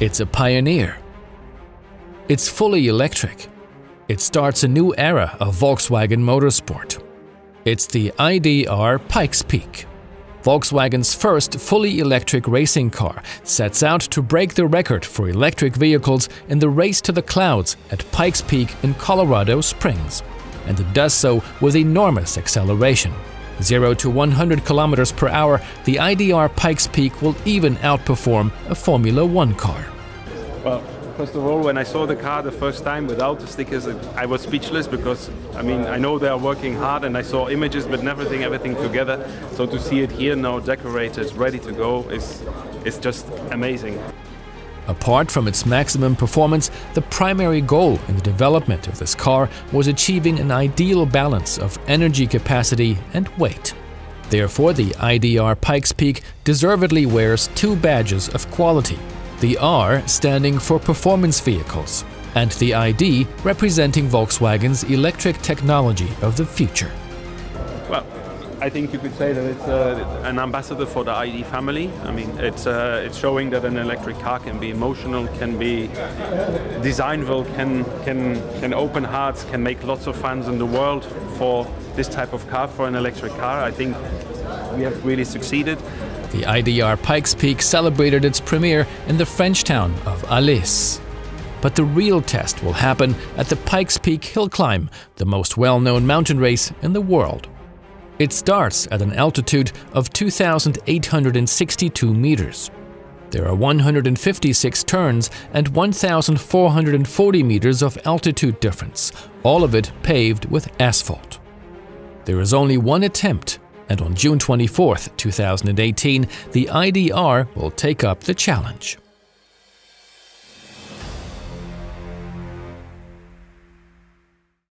It's a pioneer. It's fully electric. It starts a new era of Volkswagen Motorsport. It's the ID R Pikes Peak. Volkswagen's first fully electric racing car sets out to break the record for electric vehicles in the race to the clouds at Pikes Peak in Colorado Springs. And it does so with enormous acceleration. 0 to 100 km per hour, the ID R Pikes Peak will even outperform a Formula One car. Well, first of all, when I saw the car the first time without the stickers, I was speechless because, I know they are working hard and I saw images but everything together. So to see it here now decorated, ready to go is just amazing. Apart from its maximum performance, the primary goal in the development of this car was achieving an ideal balance of energy capacity and weight. Therefore, the ID R Pikes Peak deservedly wears two badges of quality. The R standing for performance vehicles, and the ID representing Volkswagen's electric technology of the future. Well, I think you could say that it's an ambassador for the ID family. It's showing that an electric car can be emotional, can be designable, can open hearts, can make lots of fans in the world for this type of car, for an electric car. I think we have really succeeded. The ID R Pikes Peak celebrated its premiere in the French town of Alès. But the real test will happen at the Pikes Peak hill climb, the most well-known mountain race in the world. It starts at an altitude of 2,862 meters. There are 156 turns and 1,440 meters of altitude difference, all of it paved with asphalt. There is only one attempt, and on June 24, 2018, the ID R will take up the challenge.